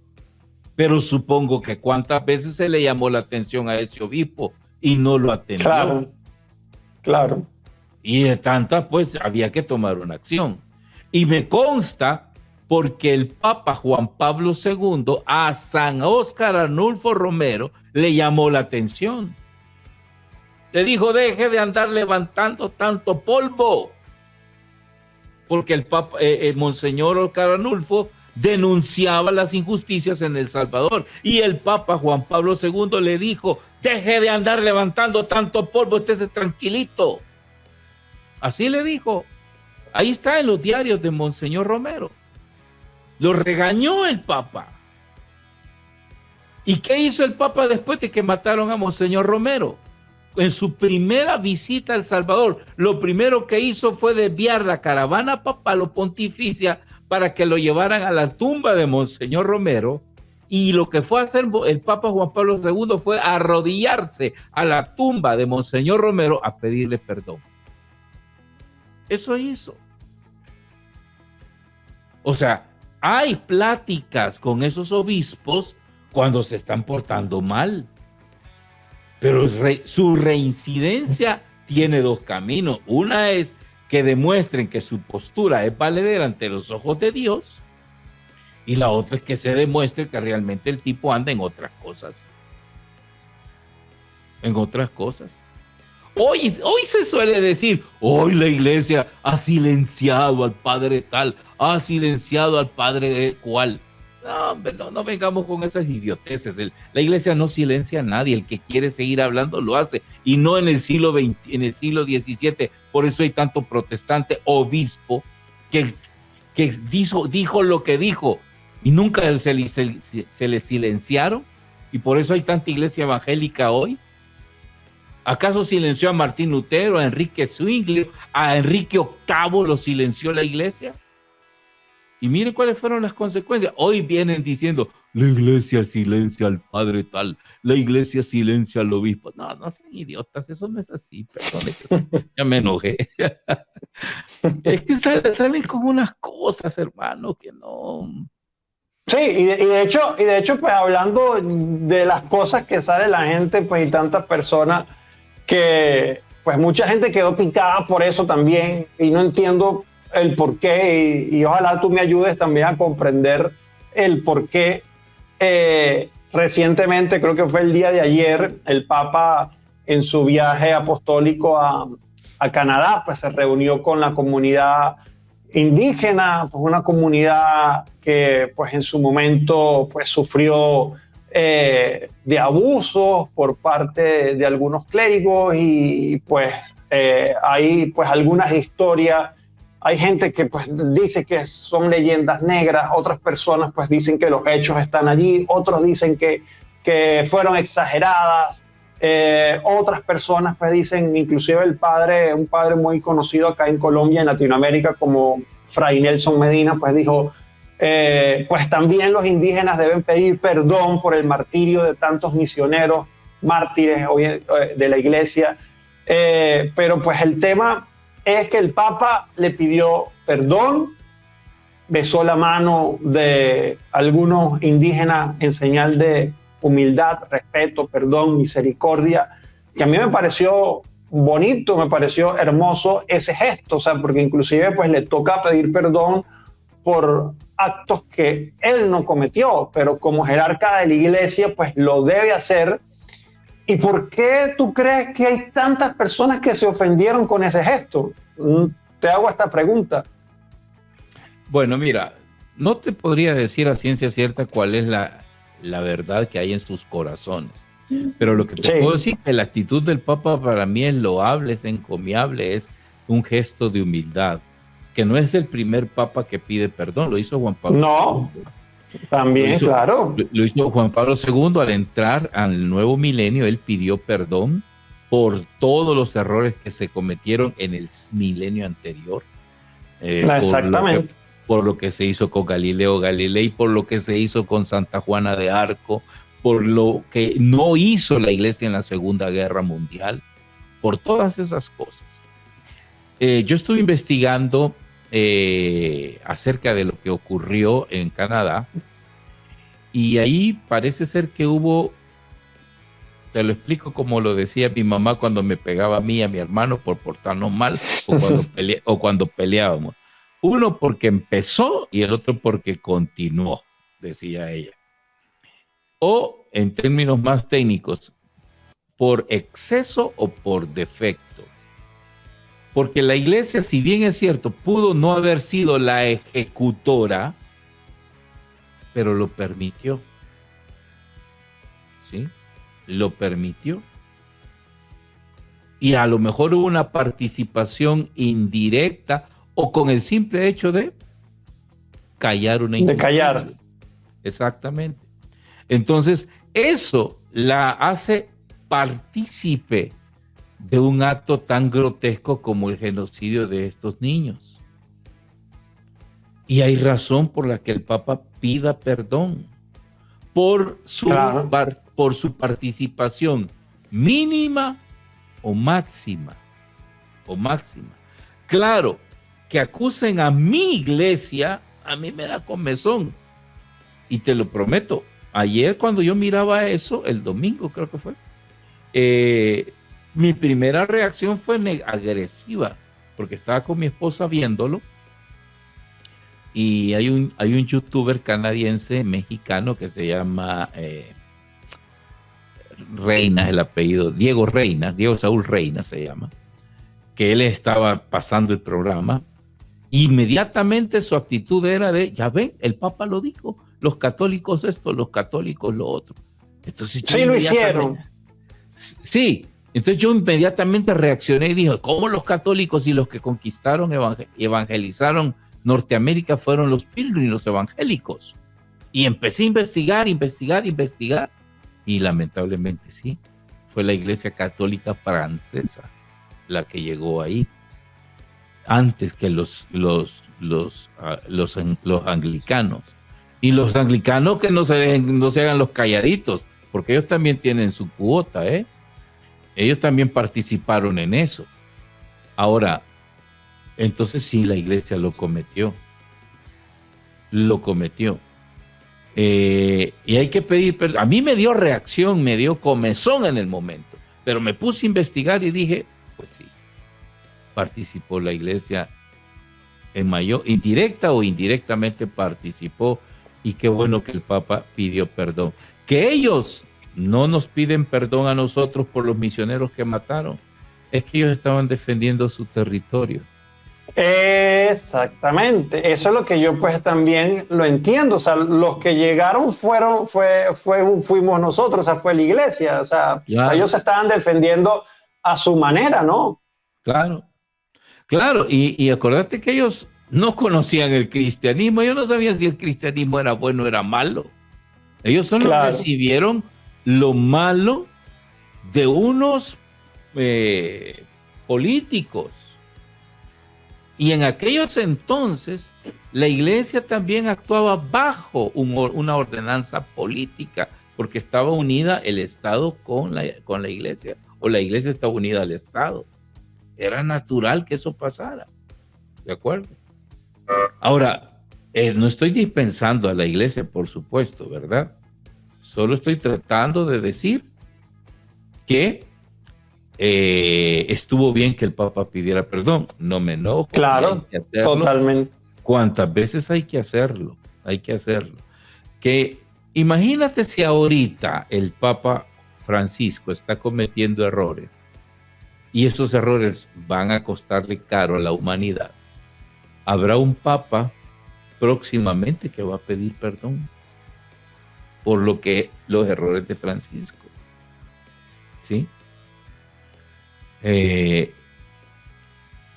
[SPEAKER 1] Pero supongo que cuántas veces se le llamó la atención a ese obispo y no lo atendió.
[SPEAKER 2] Claro.
[SPEAKER 1] Y de tantas, pues había que tomar una acción. Y me consta porque el Papa Juan Pablo II a San Óscar Arnulfo Romero le llamó la atención. Le dijo, deje de andar levantando tanto polvo. Porque el Papa, Monseñor Óscar Arnulfo denunciaba las injusticias en El Salvador. Y el Papa Juan Pablo II le dijo, deje de andar levantando tanto polvo, estése tranquilito. Así le dijo. Ahí está en los diarios de Monseñor Romero. Lo regañó el Papa. ¿Y qué hizo el Papa después de que mataron a Monseñor Romero? En su primera visita a El Salvador, lo primero que hizo fue desviar la caravana papalo-pontificia para que lo llevaran a la tumba de Monseñor Romero. Y lo que fue a hacer el Papa Juan Pablo II fue arrodillarse a la tumba de Monseñor Romero a pedirle perdón. Eso hizo. O sea, hay pláticas con esos obispos cuando se están portando mal. Pero su reincidencia tiene dos caminos. Una es que demuestren que su postura es valedera ante los ojos de Dios. Y la otra es que se demuestre que realmente el tipo anda en otras cosas. En otras cosas. Hoy se suele decir, hoy la iglesia ha silenciado al padre tal, ha silenciado al padre cual. No, hombre, no vengamos con esas idioteces. La iglesia no silencia a nadie. El que quiere seguir hablando lo hace. Y no en el siglo XX, en el siglo XVII. Por eso hay tanto protestante obispo que dijo lo que dijo y nunca se le silenciaron. Y por eso hay tanta iglesia evangélica hoy. ¿Acaso silenció a Martín Lutero, a Enrique Zwingli, a Enrique VIII lo silenció la iglesia? Y miren cuáles fueron las consecuencias. Hoy vienen diciendo, la iglesia silencia al padre tal, la iglesia silencia al obispo. No sean idiotas, eso no es así, perdón, ya me enojé. Es que salen con unas cosas, hermano, que no...
[SPEAKER 2] Sí, y de hecho, pues hablando de las cosas que sale la gente, pues y tantas personas que, pues mucha gente quedó picada por eso también, y no entiendo el por qué, y ojalá tú me ayudes también a comprender el por qué. Recientemente, creo que fue el día de ayer, el Papa en su viaje apostólico a Canadá, pues se reunió con la comunidad indígena, pues una comunidad que pues en su momento pues sufrió de abusos por parte de algunos clérigos y pues hay pues algunas historias. Hay gente que pues dice que son leyendas negras, otras personas pues dicen que los hechos están allí, otros dicen que fueron exageradas, otras personas pues dicen, inclusive un padre muy conocido acá en Colombia, en Latinoamérica, como Fray Nelson Medina, pues dijo, pues también los indígenas deben pedir perdón por el martirio de tantos misioneros, mártires de la iglesia, pero pues el tema es que el Papa le pidió perdón, besó la mano de algunos indígenas en señal de humildad, respeto, perdón, misericordia, que a mí me pareció bonito, me pareció hermoso ese gesto, o sea, porque inclusive pues le toca pedir perdón por actos que él no cometió, pero como jerarca de la iglesia pues lo debe hacer. ¿Y por qué tú crees que hay tantas personas que se ofendieron con ese gesto? Te hago esta pregunta.
[SPEAKER 1] Bueno, mira, no te podría decir a ciencia cierta cuál es la verdad que hay en sus corazones, pero lo que te puedo decir es que la actitud del Papa para mí es loable, es encomiable, es un gesto de humildad, que no es el primer Papa que pide perdón, lo hizo Juan Pablo II.
[SPEAKER 2] También, claro.
[SPEAKER 1] Lo hizo Juan Pablo II al entrar al nuevo milenio. Él pidió perdón por todos los errores que se cometieron en el milenio anterior.
[SPEAKER 2] Exactamente.
[SPEAKER 1] Por lo que se hizo con Galileo Galilei, por lo que se hizo con Santa Juana de Arco, por lo que no hizo la iglesia en la Segunda Guerra Mundial, por todas esas cosas. Yo estuve investigando acerca de lo que ocurrió en Canadá y ahí parece ser que hubo, te lo explico como lo decía mi mamá cuando me pegaba a mí y a mi hermano por portarnos mal o cuando peleábamos. Uno porque empezó y el otro porque continuó, decía ella. O, en términos más técnicos, por exceso o por defecto. Porque la iglesia, si bien es cierto, pudo no haber sido la ejecutora, pero lo permitió. ¿Sí? Lo permitió. Y a lo mejor hubo una participación indirecta o con el simple hecho de callar una injusticia.
[SPEAKER 2] De callar.
[SPEAKER 1] Exactamente. Entonces, eso la hace partícipe de un acto tan grotesco como el genocidio de estos niños. Y hay razón por la que el Papa pida perdón por su,
[SPEAKER 2] claro,
[SPEAKER 1] por su participación mínima o máxima. Claro, que acusen a mi iglesia, a mí me da comezón. Y te lo prometo, ayer cuando yo miraba eso, el domingo creo que fue, mi primera reacción fue agresiva, porque estaba con mi esposa viéndolo, y hay un youtuber canadiense, mexicano, que se llama Reinas, el apellido, Diego Saúl Reinas se llama, que él estaba pasando el programa. Inmediatamente su actitud era de, ya ven, el Papa lo dijo, los católicos esto, los católicos lo otro. Entonces
[SPEAKER 2] sí, lo hicieron.
[SPEAKER 1] Sí, entonces yo inmediatamente reaccioné y dije, ¿cómo los católicos y los que conquistaron y evangelizaron Norteamérica fueron los pilgrims, los evangélicos? Y empecé a investigar, y lamentablemente sí, fue la Iglesia Católica Francesa la que llegó ahí, antes que los anglicanos. Y los anglicanos que no se hagan los calladitos, porque ellos también tienen su cuota, ¿eh? Ellos también participaron en eso. Ahora, entonces sí, la iglesia lo cometió. Y hay que pedir perdón. A mí me dio reacción, me dio comezón en el momento, pero me puse a investigar y dije, pues sí, participó la iglesia en mayor, indirecta o indirectamente participó, y qué bueno que el Papa pidió perdón. Que ellos no nos piden perdón a nosotros por los misioneros que mataron, es que ellos estaban defendiendo su territorio.
[SPEAKER 2] Exactamente, eso es lo que yo pues también lo entiendo. O sea, los que llegaron fuimos nosotros, o sea, fue la iglesia. O sea, claro, ellos estaban defendiendo a su manera, ¿no?
[SPEAKER 1] Claro, y acordate que ellos no conocían el cristianismo, ellos no sabían si el cristianismo era bueno o era malo. Ellos solo recibieron lo malo de unos políticos. Y en aquellos entonces, la iglesia también actuaba bajo una ordenanza política, porque estaba unida el Estado con la iglesia, o la iglesia estaba unida al Estado. Era natural que eso pasara. ¿De acuerdo? Ahora, no estoy dispensando a la iglesia, por supuesto, ¿verdad? Solo estoy tratando de decir que estuvo bien que el Papa pidiera perdón. No me enojo.
[SPEAKER 2] Claro, totalmente.
[SPEAKER 1] ¿Cuántas veces hay que hacerlo? Que imagínate si ahorita el Papa Francisco está cometiendo errores y esos errores van a costarle caro a la humanidad. Habrá un Papa próximamente que va a pedir perdón por los errores de Francisco. ¿Sí?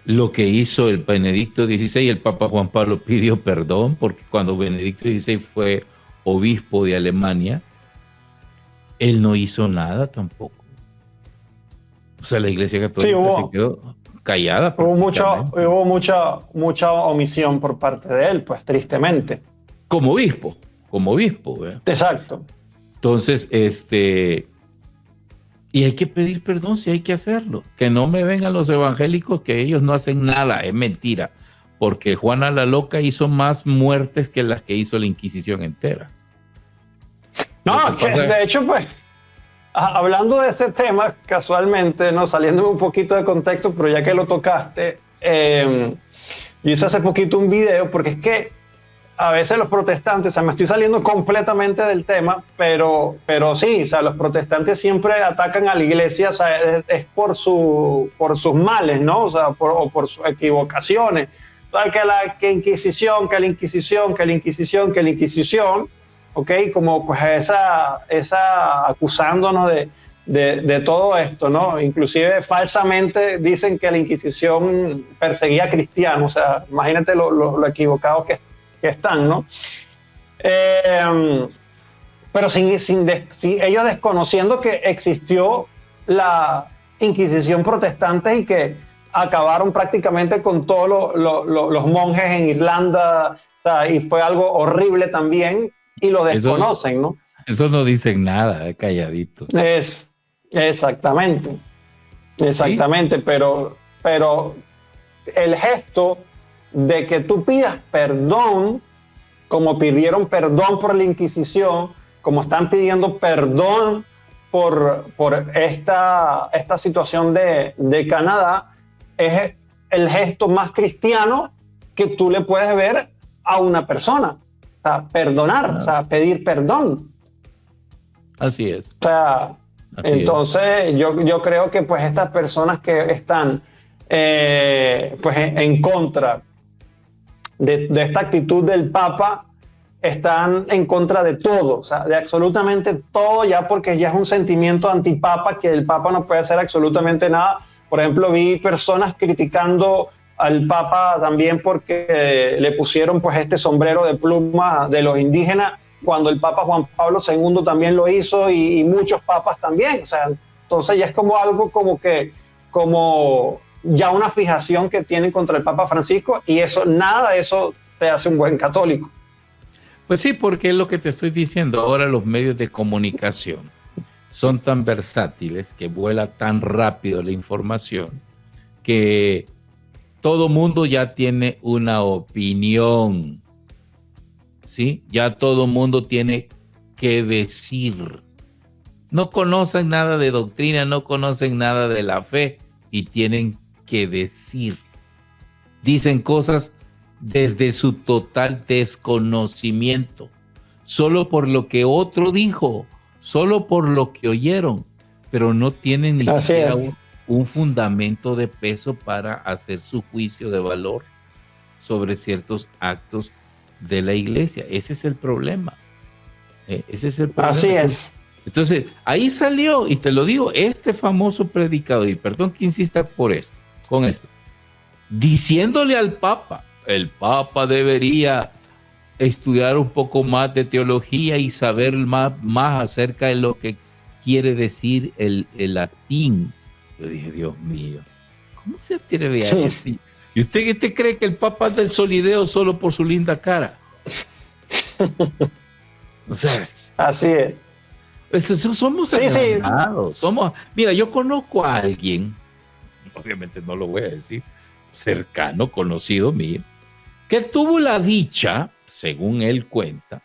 [SPEAKER 1] Lo que hizo el Benedicto XVI, el Papa Juan Pablo pidió perdón, porque cuando Benedicto XVI fue obispo de Alemania, él no hizo nada tampoco. O sea, la Iglesia Católica se quedó callada.
[SPEAKER 2] Hubo mucha omisión por parte de él, pues tristemente.
[SPEAKER 1] Como obispo. ¿Eh?
[SPEAKER 2] Exacto.
[SPEAKER 1] Entonces, y hay que pedir perdón si hay que hacerlo. Que no me vengan los evangélicos que ellos no hacen nada, es mentira. Porque Juana la Loca hizo más muertes que las que hizo la Inquisición entera.
[SPEAKER 2] No, de hecho, pues, hablando de ese tema, casualmente, no saliéndome un poquito de contexto, pero ya que lo tocaste, Yo hice hace poquito un video porque es que a veces los protestantes, o sea, me estoy saliendo completamente del tema, pero sí, o sea, los protestantes siempre atacan a la iglesia, o sea, es por sus males, ¿no? O sea, por sus equivocaciones. O sea, que la Inquisición, ¿ok? Como pues esa acusándonos de todo esto, ¿no? Inclusive falsamente dicen que la Inquisición perseguía a cristianos, o sea, imagínate lo equivocados que están, ¿no? Pero ellos desconociendo que existió la Inquisición protestante y que acabaron prácticamente con todos los monjes en Irlanda, o sea, y fue algo horrible también, y lo desconocen, ¿no?
[SPEAKER 1] Eso no dicen nada, calladitos.
[SPEAKER 2] Exactamente, ¿sí? pero el gesto de que tú pidas perdón, como pidieron perdón por la Inquisición, como están pidiendo perdón por esta situación de Canadá, es el gesto más cristiano que tú le puedes ver a una persona. O sea, perdonar, o sea, pedir perdón.
[SPEAKER 1] Así es.
[SPEAKER 2] O sea, entonces yo creo que pues estas personas que están pues en contra de esta actitud del Papa están en contra de todo, o sea, de absolutamente todo, ya porque ya es un sentimiento antipapa que el Papa no puede hacer absolutamente nada. Por ejemplo, vi personas criticando al Papa también porque le pusieron pues este sombrero de pluma de los indígenas, cuando el Papa Juan Pablo II también lo hizo y muchos papas también. O sea, entonces ya es como algo como ya una fijación que tienen contra el Papa Francisco, y eso, nada de eso te hace un buen católico.
[SPEAKER 1] Pues sí, porque es lo que te estoy diciendo. Ahora los medios de comunicación son tan versátiles, que vuela tan rápido la información, que todo mundo ya tiene una opinión, ¿sí? Ya todo mundo tiene que decir. No conocen nada de doctrina, no conocen nada de la fe y tienen que decir. Dicen cosas desde su total desconocimiento, solo por lo que otro dijo, solo por lo que oyeron, pero no tienen ni siquiera un fundamento de peso para hacer su juicio de valor sobre ciertos actos de la iglesia. Ese es el problema. Ese es el problema.
[SPEAKER 2] Así es.
[SPEAKER 1] Entonces, ahí salió, y te lo digo, este famoso predicador, y perdón que insista con esto, diciéndole al Papa, el Papa debería estudiar un poco más de teología y saber más acerca de lo que quiere decir el latín. Yo dije, Dios mío, ¿cómo se atreve a esto? ¿Y usted cree que el Papa es del solideo solo por su linda cara? O sea,
[SPEAKER 2] así es.
[SPEAKER 1] Somos agrandados. Mira, yo conozco a alguien, obviamente no lo voy a decir, cercano, conocido mío, que tuvo la dicha, según él cuenta,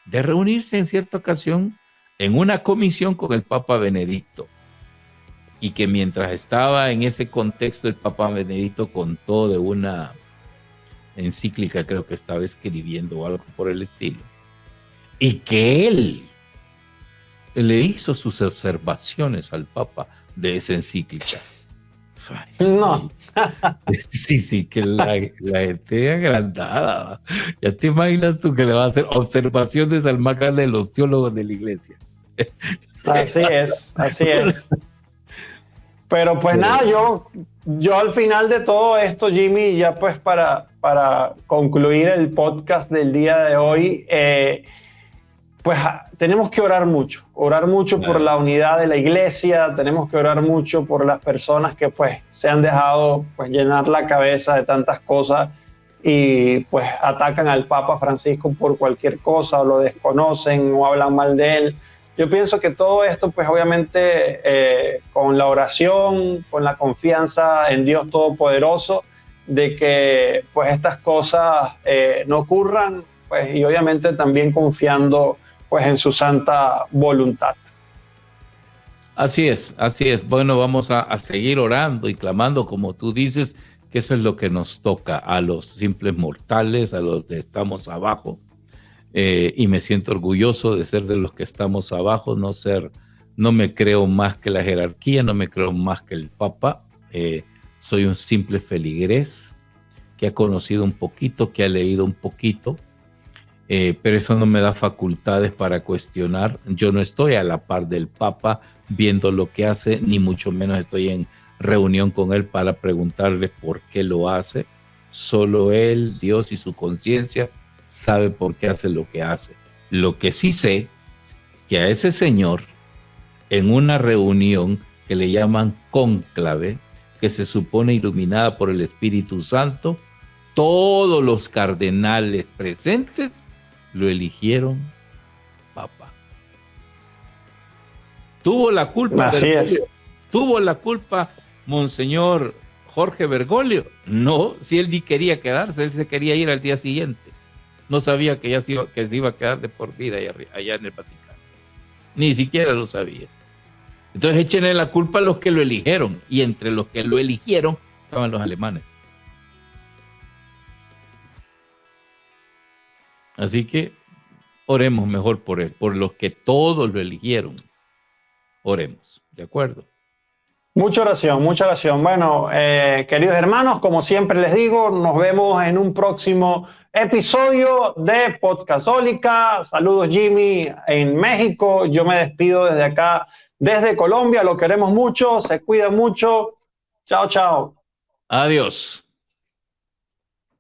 [SPEAKER 1] de reunirse en cierta ocasión en una comisión con el Papa Benedicto, y que mientras estaba en ese contexto el Papa Benedicto contó de una encíclica, creo que estaba escribiendo o algo por el estilo, y que él le hizo sus observaciones al Papa de esa encíclica.
[SPEAKER 2] No.
[SPEAKER 1] Sí, que la gente agrandada. Ya te imaginas tú que le va a hacer observaciones al más grande de los teólogos de la iglesia.
[SPEAKER 2] Así es. Pero pues nada, yo al final de todo esto, Jimmy, ya pues para concluir el podcast del día de hoy, pues tenemos que orar mucho por la unidad de la iglesia, tenemos que orar mucho por las personas que pues se han dejado pues llenar la cabeza de tantas cosas y pues atacan al Papa Francisco por cualquier cosa, o lo desconocen o hablan mal de él. Yo pienso que todo esto pues obviamente con la oración, con la confianza en Dios Todopoderoso, de que pues estas cosas no ocurran, pues, y obviamente también confiando pues en su santa voluntad.
[SPEAKER 1] Así es. Bueno, vamos a seguir orando y clamando, como tú dices, que eso es lo que nos toca a los simples mortales, a los que estamos abajo. Y me siento orgulloso de ser de los que estamos abajo, no me creo más que la jerarquía, no me creo más que el Papa. Soy un simple feligrés que ha conocido un poquito, que ha leído un poquito, pero eso no me da facultades para cuestionar. Yo no estoy a la par del Papa viendo lo que hace, ni mucho menos estoy en reunión con él para preguntarle por qué lo hace. Solo él, Dios y su conciencia sabe por qué hace lo que hace. Lo que sí sé, que a ese señor, en una reunión que le llaman cónclave, que se supone iluminada por el Espíritu Santo, todos los cardenales presentes lo eligieron papa. ¿Tuvo la culpa?
[SPEAKER 2] Así es.
[SPEAKER 1] ¿Tuvo la culpa Monseñor Jorge Bergoglio? No, si él ni quería quedarse, él se quería ir al día siguiente. No sabía que se iba a quedar de por vida allá en el Vaticano. Ni siquiera lo sabía. Entonces échenle la culpa a los que lo eligieron, y entre los que lo eligieron estaban los alemanes. Así que oremos mejor por él, por los que todos lo eligieron. Oremos, ¿de acuerdo?
[SPEAKER 2] Mucha oración, mucha oración. Bueno, queridos hermanos, como siempre les digo, nos vemos en un próximo episodio de Podcastólica. Saludos, Jimmy, en México. Yo me despido desde acá, desde Colombia. Lo queremos mucho, se cuidan mucho. Chao, chao.
[SPEAKER 1] Adiós.